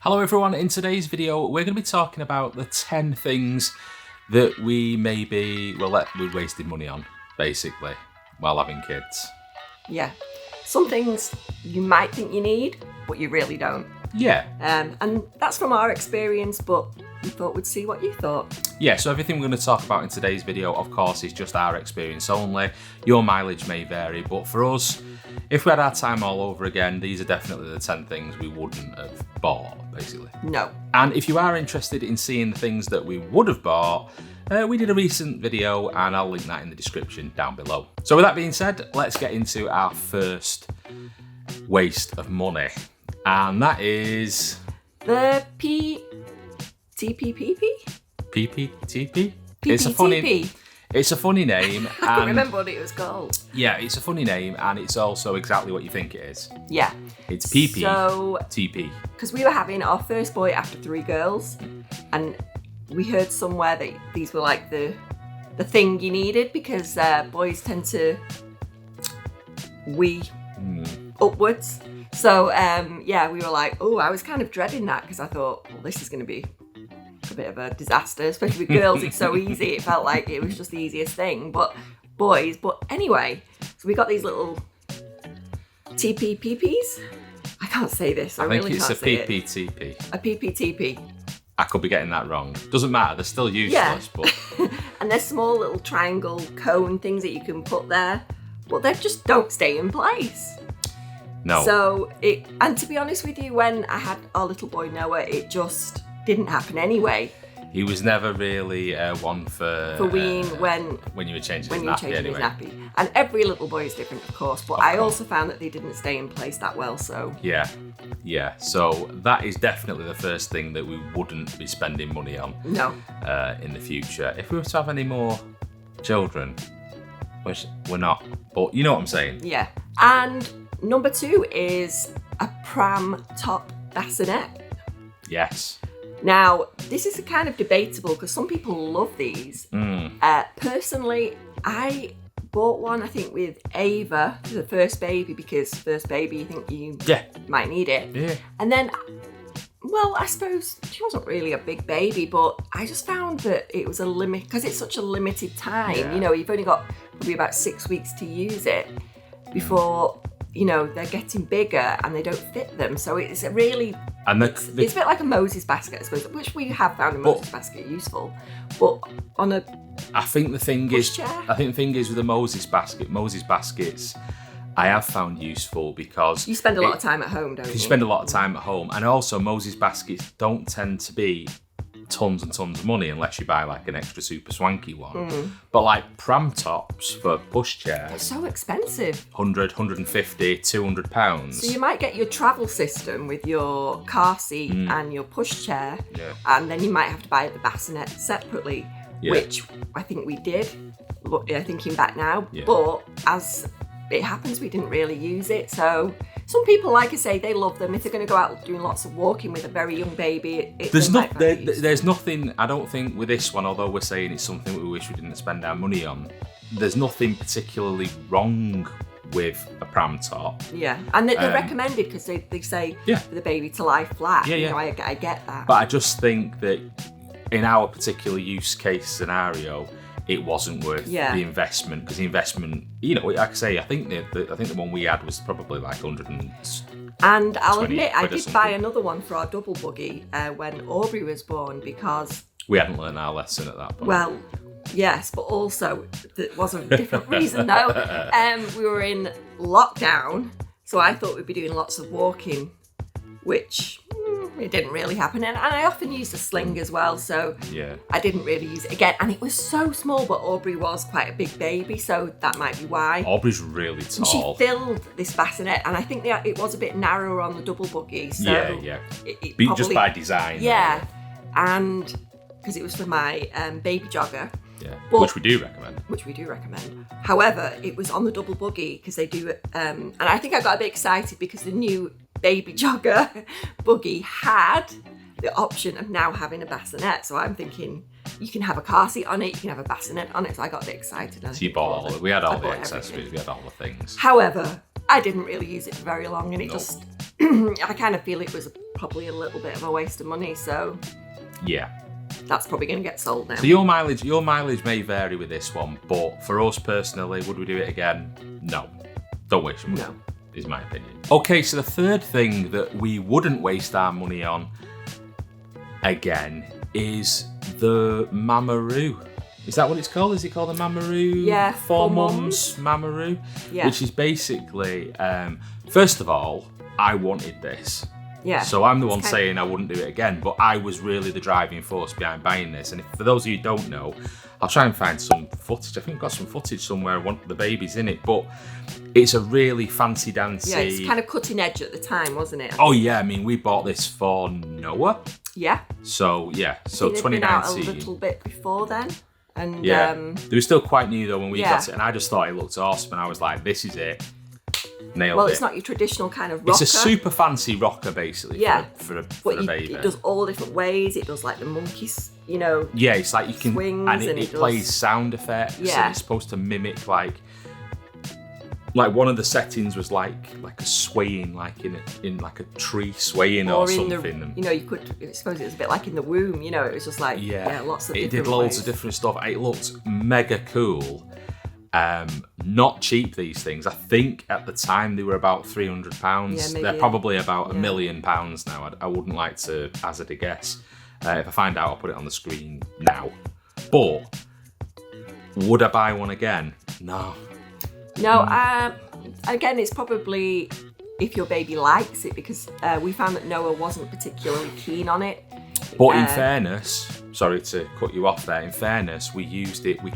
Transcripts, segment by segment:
Hello everyone, in today's video we're going to be talking about the 10 things that we we're wasting money on, basically, while having kids. Yeah, some things you might think you need, but you really don't. Yeah. And that's from our experience, but we thought we'd see what you thought. Yeah, so everything we're going to talk about in today's video, of course, is just our experience only. Your mileage may vary, but for us, if we had our time all over again, these are definitely the 10 things we wouldn't have bought, basically. No. And if you are interested in seeing the things that we would have bought, we did a recent video and I'll link that in the description down below. So with that being said, let's get into our first waste of money. And that is... the PTPP? PPTP? PPTP. It's a funny name. I can't remember what it was called. Yeah, it's a funny name and it's also exactly what you think it is. Yeah. It's PPTP. Because we were having our first boy after 3 girls, and we heard somewhere that these were like the thing you needed because boys tend to wee upwards. So yeah, we were like, oh, I was kind of dreading that because I thought, well, this is going to be a bit of a disaster, especially with girls. It's so easy. It felt like it was just the easiest thing, but boys. But anyway, so we got these little TPPPs. I can't say this. I think it's a PPTP. A PPTP. I could be getting that wrong. Doesn't matter. They're still useless, but and they're small little triangle cone things that you can put there, but they just don't stay in place. No. So and to be honest with you, when I had our little boy Noah, it just didn't happen anyway. He was never really one for weeing when you were changing his nappy anyway. And every little boy is different, of course, but I also found that they didn't stay in place that well, so... Yeah. So that is definitely the first thing that we wouldn't be spending money on. No. In the future. If we were to have any more children, which we're not, but you know what I'm saying. Yeah. And number 2 is a pram top bassinet. Yes. Now, this is kind of debatable because some people love these. Personally, I bought one, I think, with Ava, the first baby, because first baby, you think you might need it. Yeah. And then, well, I suppose she wasn't really a big baby, but I just found that it was a limit, because it's such a limited time. Yeah. You know, you've only got probably about 6 weeks to use it before... you know, they're getting bigger and they don't fit them. So it's a really... And it's a bit like a Moses basket, I suppose, which we have found a Moses basket useful. But on a I think the thing is with the Moses baskets, I have found useful because... you spend a lot of time at home, don't you? You spend a lot of time at home. And also, Moses baskets don't tend to be tons and tons of money unless you buy like an extra super swanky one. But like pram tops for pushchairs, they're so expensive. 100, 150, 200 pounds. So you might get your travel system with your car seat and your pushchair, and then you might have to buy the bassinet separately, which I think we did, thinking back now. But as it happens, we didn't really use it. So some people, like I say, they love them. If they're going to go out doing lots of walking with a very young baby, there's nothing, I don't think, with this one, although we're saying it's something we wish we didn't spend our money on, there's nothing particularly wrong with a pram top. Yeah, and they're recommended because they say for the baby to lie flat. Yeah. You know, I get that. But I just think that in our particular use case scenario, it wasn't worth the investment, because the investment, you know, like I say, I think the one we had was probably like 100 and I'll admit, I did buy another one for our double buggy when Aubrey was born, because we hadn't learned our lesson at that point. Well, yes, but also there was a different reason though. We were in lockdown, so I thought we'd be doing lots of walking, which it didn't really happen. And I often used a sling as well, so I didn't really use it again. And it was so small, but Aubrey was quite a big baby, so that might be why. Aubrey's really tall. And she filled this bassinet, and I think it was a bit narrower on the double buggy. So it probably, just by design. Yeah, and because it was for my baby jogger. Yeah, which we do recommend. However, it was on the double buggy because they do it, and I think I got a bit excited because the new baby jogger buggy had the option of now having a bassinet. So I'm thinking you can have a car seat on it, you can have a bassinet on it. So I got a bit excited. So you bought we had all the accessories, we had all the things. However, I didn't really use it for very long, and it just I kind of feel it was probably a little bit of a waste of money. So Yeah. that's probably going to get sold now. So your mileage may vary with this one, but for us personally, would we do it again? No. Don't waste your money. No. Is my opinion. Okay, so the third thing that we wouldn't waste our money on again is the Mamaroo. Is that what it's called? Is it called a Mamaroo? Yeah, For for Mums Mamaroo? Yeah. Which is basically, first of all, I wanted this. Yeah. So I'm the one It's saying I wouldn't do it again, but I was really the driving force behind buying this. And for those of you who don't know, I'll try and find some footage. I think I've got some footage somewhere, one the baby's in it, but it's a really fancy dancy. Yeah, it's kind of cutting edge at the time, wasn't it? Oh yeah, I mean we bought this for Noah. Yeah. So yeah, so It'd been out a 2019. little bit before then. And Yeah, they were still quite new though when we Yeah. got it, and I just thought it looked awesome, and I was like, this is it. Nailed well, it. it's not your traditional kind of rocker. It's a super fancy rocker basically Yeah. for but a baby. it does all different ways. It does like the monkeys, you know. Yeah, it's like you can, swings and it and it plays does- sound effects. Yeah. And it's supposed to mimic like one of the settings was like a swaying, like in like a tree swaying or Or in something. the, you know, you could, I suppose it was a bit like in the womb, you know, it was just like, yeah, lots of it different did loads ways. of different stuff. It looked mega cool. Not cheap, these things. I think at the time they were about £300. Yeah, maybe, They're probably about yeah. £1 million now. I wouldn't like to hazard a guess. If I find out, I'll put it on the screen now. But would I buy one again? No. No, again, it's probably if your baby likes it, because we found that Noah wasn't particularly keen on it. But in fairness, sorry to cut you off there, in fairness, we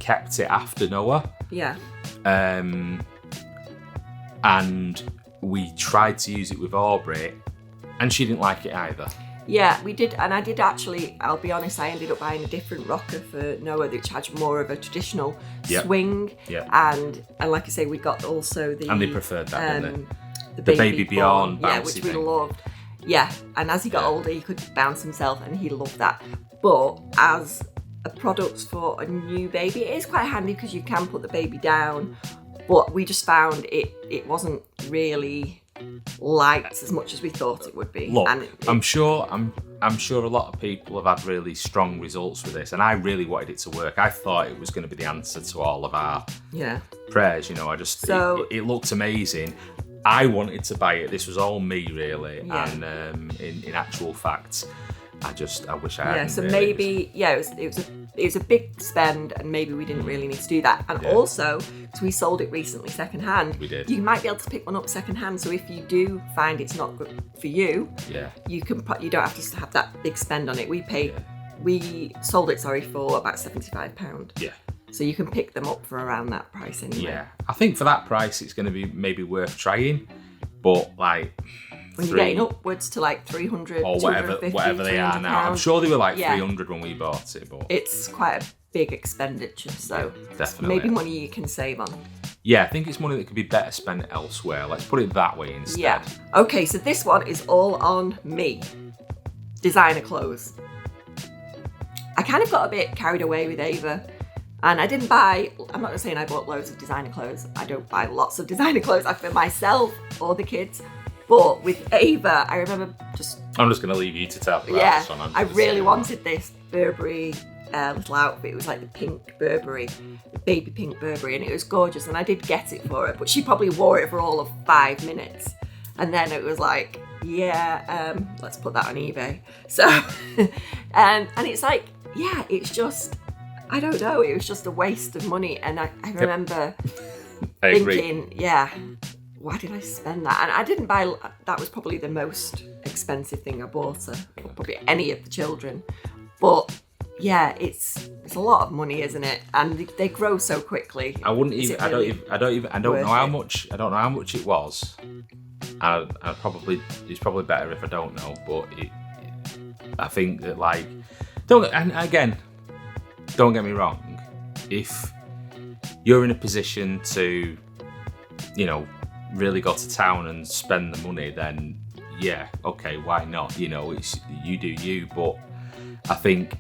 kept it after Noah. Yeah. And we tried to use it with Aubrey, and she didn't like it either. Yeah, we did, and I did actually, I'll be honest, I ended up buying a different rocker for Noah, which had more of a traditional Yep. swing. Yep. And like I say, we got also the... And they preferred that, didn't the Baby Beyond yeah, bouncy which we thing. loved. Yeah, and as he got Yeah. older, he could bounce himself, and he loved that. But as a product for a new baby, it is quite handy because you can put the baby down. But we just found it wasn't really liked as much as we thought it would be. Look, and I'm sure a lot of people have had really strong results with this, and I really wanted it to work. I thought it was going to be the answer to all of our yeah. prayers. You know, it looked amazing. I wanted to buy it. This was all me, really. Yeah. And in actual fact, I wish I hadn't. Yeah, so really. maybe it was a big spend, and maybe we didn't really need to do that. And Yeah. also, because we sold it recently second hand, We did. you might be able to pick one up second hand. So if you do find it's not good for you, Yeah. you don't have to have that big spend on it. We sold it for about £75. Yeah. So you can pick them up for around that price anyway. Yeah. I think for that price, it's going to be maybe worth trying, but like. When you're getting upwards to like 300 or whatever they are now. I'm sure they were like 300 when we bought it, but it's quite a big expenditure, so definitely. maybe money you can save on. Yeah, I think it's money that could be better spent elsewhere. Let's put it that way instead. Yeah. Okay, so this one is all on me. Designer clothes. I kind of got a bit carried away with Ava. And I didn't buy, I'm not saying I bought loads of designer clothes. I don't buy lots of designer clothes for myself or the kids. But with Ava, I remember I'm just going to leave you to tell about yeah, this one. I really wanted this Burberry little outfit. It was like the pink Burberry, the baby pink Burberry, and it was gorgeous. And I did get it for her, but she probably wore it for all of 5 minutes. And then it was like, let's put that on eBay. So, and it's like, yeah, it's just, I don't know, it was just a waste of money. And I remember thinking, why did I spend that? And I didn't buy, that was probably the most expensive thing I bought her, or probably any of the children. But yeah, it's a lot of money, isn't it? And they grow so quickly. I wouldn't even. I don't know how much. I don't know how much it was. It's probably better if I don't know. But I think that don't get me wrong. If you're in a position to, really go to town and spend the money, then yeah, okay, why not? It's you do you. But I think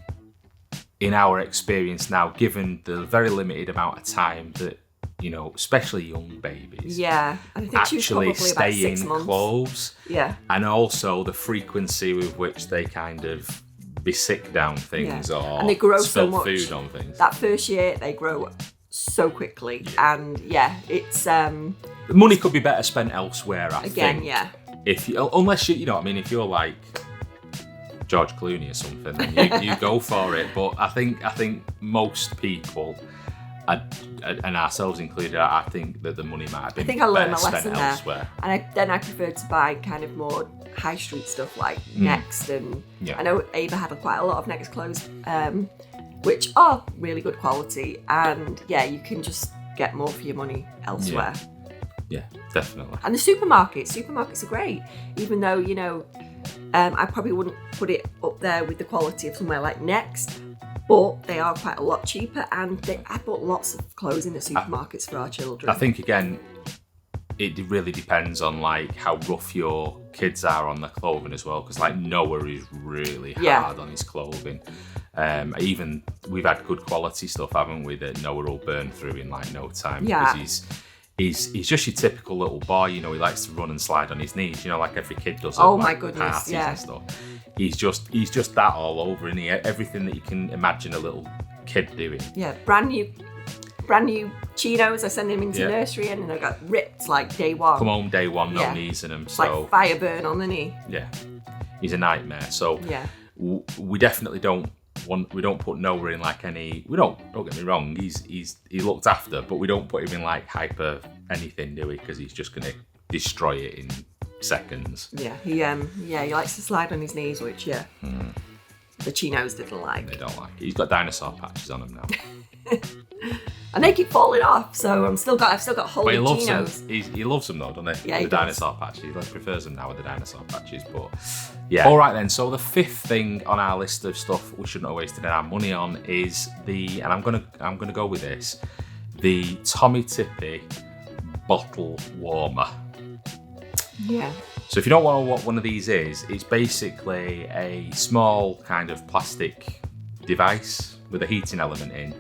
in our experience now, given the very limited amount of time that you know, especially young babies. Yeah, I think she was Actually probably about stay 6 in months. clothes. Yeah. And also the frequency with which they kind of be sick down things or And they grow so spill much. food on things. That first year, they grow so quickly. And yeah, it's, The money could be better spent elsewhere, I again, think. yeah. If you, unless you know what I mean, if you're like George Clooney or something, then you go for it. But I think most people, and ourselves included, I think that the money might have been I think I learned my better lesson spent there. elsewhere. And then I preferred to buy kind of more high street stuff like Next, and Yeah. I know Ava had quite a lot of Next clothes, which are really good quality, and yeah, you can just get more for your money elsewhere. Yeah, definitely. And the supermarkets are great, even though, you know, I probably wouldn't put it up there with the quality of somewhere like Next, but they are quite a lot cheaper, and I bought lots of clothes in the supermarkets for our children. I think again, it really depends on like how rough your kids are on their clothing as well, because like Noah is really hard on his clothing. Even we've had good quality stuff, haven't we, that Noah will burn through in like no time, because he's just your typical little boy. You know, he likes to run and slide on his knees, you know, like every kid does at Oh my like, goodness, parties yeah. and stuff. He's just that all over, and everything that you can imagine a little kid doing. Yeah, brand new chinos. I send him into nursery, and they got ripped like day one. Come home day one, no knees in them. It's So like fire burn on the knee. yeah, he's a nightmare. So Yeah. we definitely don't put Noah in like any. Don't get me wrong. He's looked after, but we don't put him in like hyper anything, do we? Because he's just gonna destroy it in seconds. Yeah, he likes to slide on his knees, which the chinos didn't like. They don't like it. He's got dinosaur patches on him now. And they keep falling off, so I've still got whole But he loves chinos. them. He loves them though, doesn't he? Yeah, he the does. dinosaur patches. He prefers them now with the dinosaur patches. But yeah. All right then. So the fifth thing on our list of stuff we shouldn't have wasted our money on is and I'm gonna go with this, the Tommy Tippy bottle warmer. Yeah. So if you don't know what one of these is, it's basically a small kind of plastic device with a heating element in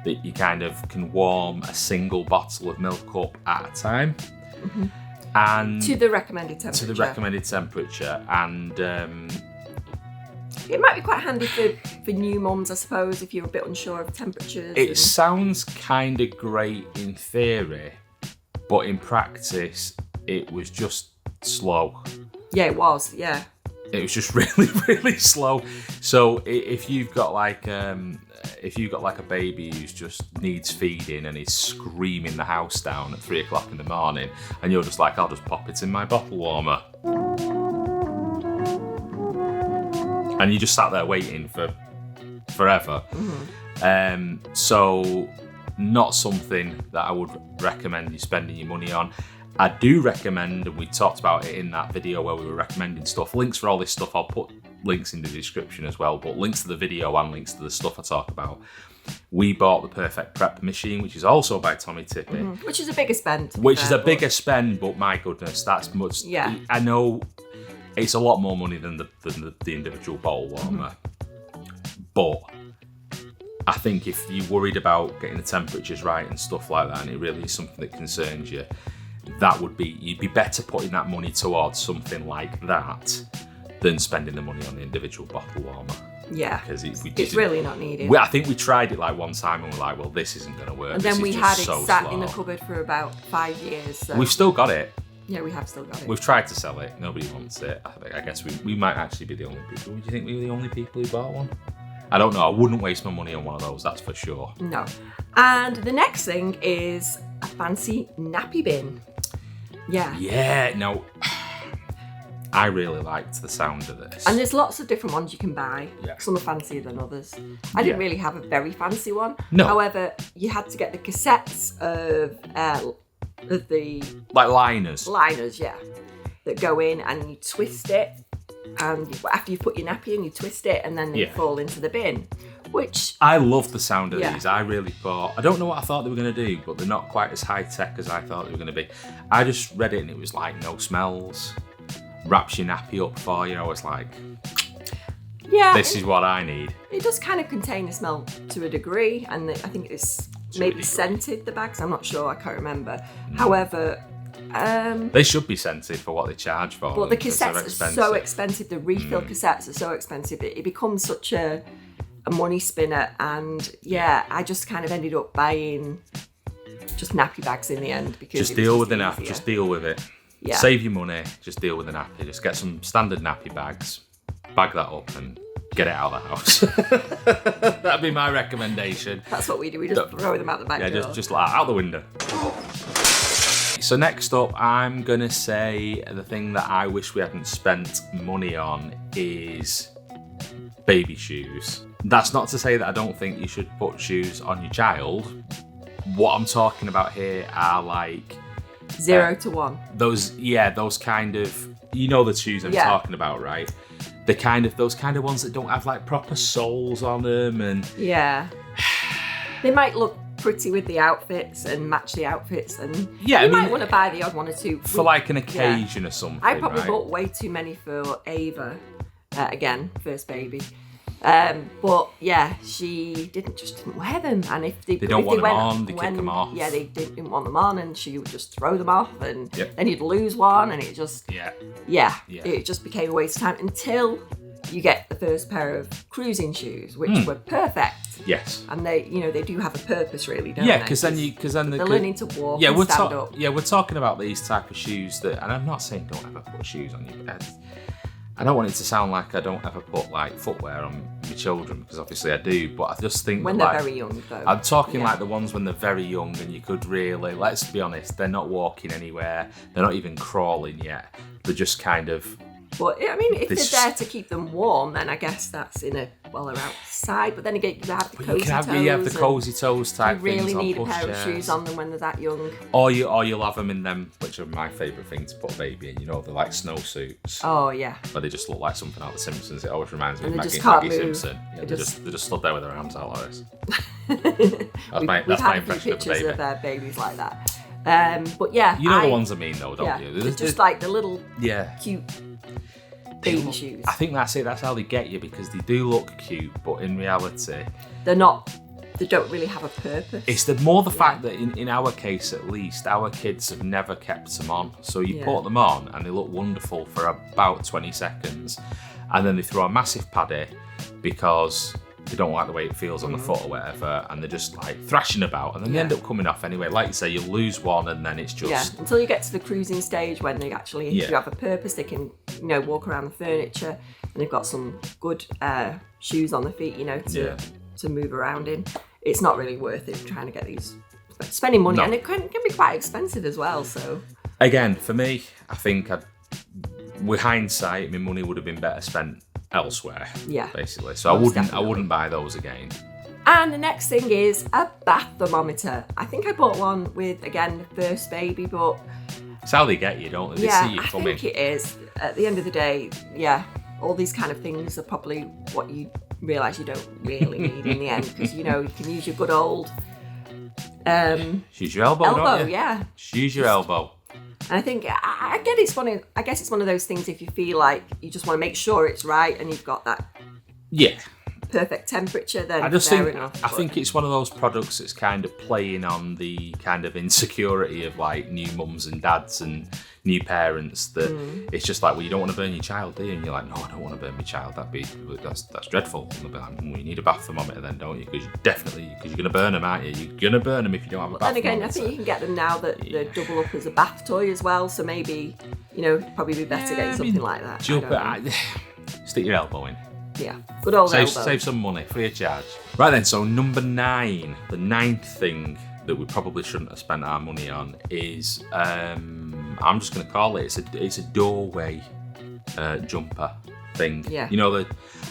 that you kind of can warm a single bottle of milk up at a time. Mm-hmm. And To the recommended temperature. to the recommended temperature. And It might be quite handy for new mums, I suppose, if you're a bit unsure of temperatures. it sounds kind of great in theory, but in practice, it was just slow. Yeah, it was. Yeah. It was just really, really slow. So if you've got like a baby who's just needs feeding and is screaming the house down at 3 o'clock in the morning, and you're just like, I'll just pop it in my bottle warmer, and you just sat there waiting for forever. Mm-hmm. So not something that I would recommend you spending your money on. I do recommend, and we talked about it in that video where we were recommending stuff. Links for all this stuff, I'll put links in the description as well, but links to the video and links to the stuff I talk about. We bought the Perfect Prep machine, which is also by Tommy Tippy. Mm-hmm. Which is a bigger spend. to be Which is fair, a bigger spend, but my goodness, that's much. Yeah. I know it's a lot more money than the individual bottle warmer, but I think if you're worried about getting the temperatures right and stuff like that, and it really is something that concerns you, you'd be better putting that money towards something like that than spending the money on the individual bottle warmer. Yeah. Because It's really not needed. I think we tried it like one time and we're like, well, this isn't going to work. And This then we is had just it so sat slow. in the cupboard for about 5 years. So. We've still got it. Yeah, we have still got it. We've tried to sell it. Nobody wants it. I guess we might actually be the only people. Do you think we were the only people who bought one? I don't know. I wouldn't waste my money on one of those, that's for sure. No. And the next thing is a fancy nappy bin. Yeah. Yeah, no. I really liked the sound of this. And there's lots of different ones you can buy. Yeah. Some are fancier than others. I didn't really have a very fancy one. No. However, you had to get the cassettes of the Like liners. liners, yeah, that go in, and you twist it. And after you put your nappy in, you twist it, and then they fall into the bin. Which I love the sound of Yeah. these. I really thought, I don't know what I thought they were going to do, but they're not quite as high tech as I thought they were going to be. I just read it and it was like no smells, wraps your nappy up for you. I was like, yeah, this is what I need. it does kind of contain a smell to a degree, and I think it's to maybe a degree. scented the bags. I'm not sure. I can't remember. However, They should be scented for what they charge for. but the them, 'cause they're cassettes are so expensive. The refill cassettes are so expensive. It becomes such a money spinner. And yeah, I just kind of ended up buying just nappy bags in the end because Just it was deal with the nappy. easier. Just deal with it. Yeah. Save your money. Just deal with the nappy. Just get some standard nappy bags, bag that up, and get it out of the house. That'd be my recommendation. That's what we do. We just throw them out the back Yeah, door. just like out the window. So next up, I'm gonna say the thing that I wish we hadn't spent money on is baby shoes. That's not to say that I don't think you should put shoes on your child. What I'm talking about here are like 0 to 1. those kind of, the shoes I'm Yeah. talking about, right? Those kind of ones that don't have like proper soles on them, and Yeah. They might look pretty with the outfits and match the outfits, and Yeah, you I mean, might want to buy the odd one or two for like an occasion or something. I probably right? bought way too many for Ava. Again, first baby. But yeah, she didn't wear them, and if they don't if want them went on, they kick when- them off. Yeah, they didn't want them on, and she would just throw them off, and Yep. then you'd lose one, and it just Yeah. it just became a waste of time until you get the first pair of cruising shoes, which Hmm. were perfect. Yes. And they do have a purpose, really, don't Yeah, they? because then they're learning to walk Yeah, and we're stand up. we're talking about these type of shoes that, and I'm not saying don't ever put shoes on your bed. I don't want it to sound like I don't ever put like footwear on my children, because obviously I do. But I just think When that, they're like, very young, though. I'm talking Yeah. like the ones when they're very young, and you could really, let's be honest, they're not walking anywhere. They're not even crawling yet. They're just kind of. But I mean, if This- they're there to keep them warm, then I guess that's they're outside. But then again, you have the You cozy can have, toes. you have the and cozy toes type You really things need a on push pair of chairs. shoes on them when they're that young. Or you'll have them in them, which are my favourite thing to put a baby in. They're like snowsuits. Oh yeah, But they just look like something out of The Simpsons. It always reminds me And of they Maggie, just can't Maggie move. Simpson. Yeah, They they just stood there with their arms out like this. That's my we've had a few impression of a pictures baby. of babies like that. But yeah, You know the ones I mean, though, don't Yeah, you? they're just like the little yeah. cute baby shoes. I think that's it. That's how they get you, because they do look cute, but in reality, They're not. They don't really have a purpose. it's more the fact that in our case, at least, our kids have never kept them on. So you Yeah. put them on and they look wonderful for about 20 seconds, and then they throw a massive paddy because they don't like the way it feels on the foot or whatever, and they're just like thrashing about, and then they end up coming off anyway. Like you say, you lose one, and then it's just Until you get to the cruising stage when they actually Yeah. do have a purpose, they can, walk around the furniture, and they've got some good shoes on their feet, to move around in. It's not really worth it trying to get these, spending money, No. and it can be quite expensive as well. So Again, for me, I think with hindsight, my money would have been better spent elsewhere. Yeah. Basically, so Most I definitely. wouldn't buy those again. And the next thing is a bath thermometer. I think I bought one with, again, the first baby, but It's how they get you, don't they? They yeah, see you I coming. think it is. At the end of the day, all these kind of things are probably what you realise you don't really need in the end, because, you can use your good old Use your elbow, don't elbow, you? yeah. Just use your elbow. And I think I get it's funny. I guess it's one of those things, if you feel like you just want to make sure it's right and you've got that Yeah. perfect temperature, then I just fair think enough. I but- think it's one of those products that's kind of playing on the kind of insecurity of like new mums and dads and new parents, that it's just like, well, you don't want to burn your child, do you? And you're like, no, I don't want to burn my child. That's dreadful. And they'll be like, well, you need a bath thermometer then, don't you? Because you're gonna burn them, aren't you? You're gonna burn them if you don't have a bath Then again, I thermometer. think you can get them now that they double up as a bath toy as well. So maybe, probably be better getting something like that. Jump I don't know. stick your elbow in. Yeah, good old elbow. Save some money, free of charge. Right then, so number 9, the 9th thing that we probably shouldn't have spent our money on is, I'm just going to call it, it's a doorway jumper thing. Yeah.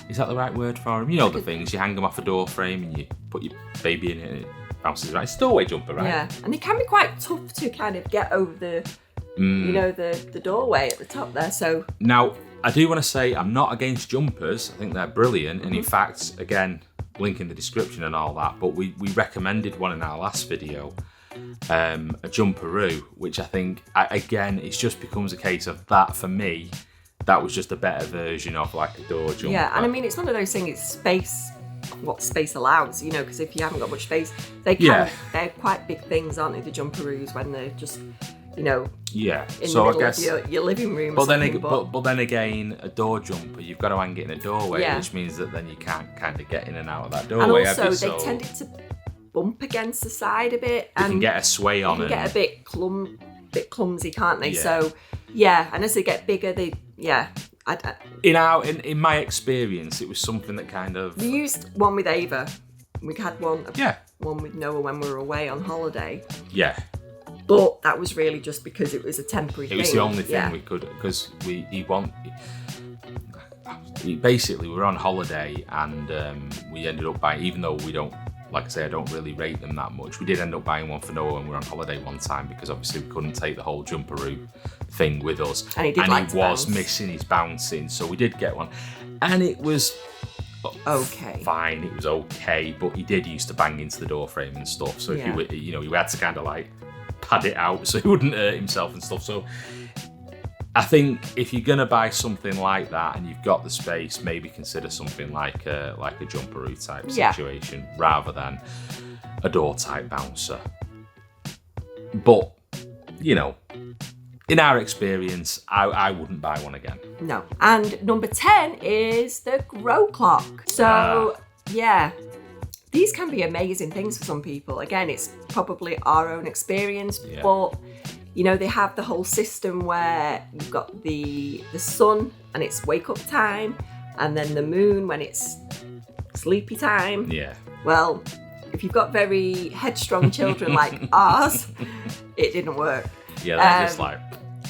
Is that the right word for them? The things, you hang them off a door frame and you put your baby in it and it bounces around. It's a doorway jumper, right? Yeah, and they can be quite tough to kind of get over the, the doorway at the top there. So Now, I do want to say I'm not against jumpers. I think they're brilliant. And in fact, again, link in the description and all that, but we recommended one in our last video, a jumperoo, which I think, again, it just becomes a case of that for me. That was just a better version of like a door jumper. yeah, and I mean, it's one of those things. It's space what space allows, you know, because if you haven't got much space, they're quite big things, aren't they, the jumperoos, when they're just, you know, Yeah. in So the I middle guess. of your living room. But then again, a door jumper, you've got to hang it in a doorway, Yeah. which means that then you can't kind of get in and out of that and doorway. also have you? they tended to bump against the side a bit, You and can get a sway on they it. can get a bit clumsy, can't they? Yeah. So yeah, and as they get bigger, In my experience, it was something that kind of. we used one with Ava. We had one Yeah. with Noah when we were away on holiday. Yeah. But that was really just because it was a temporary thing. It was the only thing Yeah. we could, because basically we were on holiday and we ended up buying, even though we don't, like I say, I don't really rate them that much. We did end up buying one for Noah when we were on holiday one time, because obviously we couldn't take the whole jumperoo thing with us, And he did like to was bounce. missing his bouncing, so we did get one, and it was Okay. fine. It was okay, but he did used to bang into the door frame and stuff. So if Yeah. you had to kind of like pad it out so he wouldn't hurt himself and stuff. So I think if you're gonna buy something like that and you've got the space, maybe consider something like a jumperoo type Yeah. situation rather than a door type bouncer. But you know, in our experience, I wouldn't buy one again. No. And number 10 is the Grow Clock. So yeah, these can be amazing things for some people. Again, it's probably our own experience, Yeah. but you know, they have the whole system where you've got the sun and it's wake up time, and then the moon when it's sleepy time. Yeah. Well, if you've got very headstrong children like ours, it didn't work. Yeah, they're just Um, like.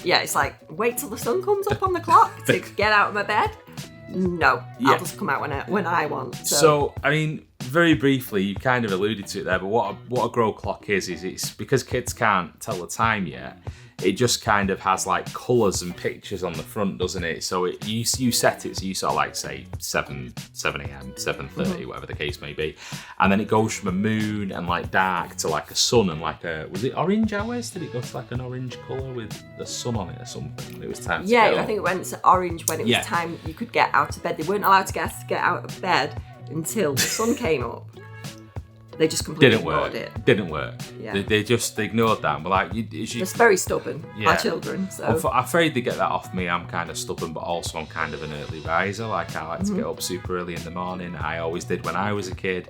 Yeah, it's like, wait till the sun comes up on the clock to get out of my bed. No, Yeah. I'll just come out when I want. So, I mean, very briefly, you kind of alluded to it there, but what a grow clock is it's because kids can't tell the time yet. It just kind of has like colours and pictures on the front, doesn't it? So you set it, so you sort of like say 7 a.m, 7:30, whatever the case may be, and then it goes from a moon and like dark to like a sun and like was it orange hours? Did it go to like an orange colour with the sun on it or something? It was time to yeah, get I up. think it went to orange when it was Yeah. time you could get out of bed. They weren't allowed to get out of bed until the sun came up. They just completely Didn't work. ignored it. Didn't work. Yeah. They just ignored that and were like, Just very stubborn, Yeah. our children. So I'm afraid they get that off me. I'm kind of stubborn, but also I'm kind of an early riser. Like I like to get up super early in the morning. I always did when I was a kid.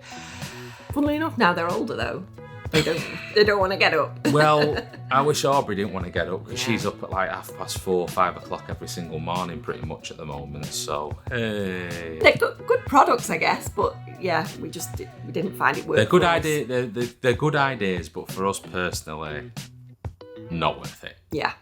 funnily enough, now they're older though. They don't want to get up. Well, I wish Aubrey didn't want to get up because Yeah. she's up at like 4:30, 5 o'clock every single morning pretty much at the moment. So, hey. They're good products, I guess, but yeah, we didn't find it worth. They're good for us. idea. They're good ideas, but for us personally, not worth it. Yeah,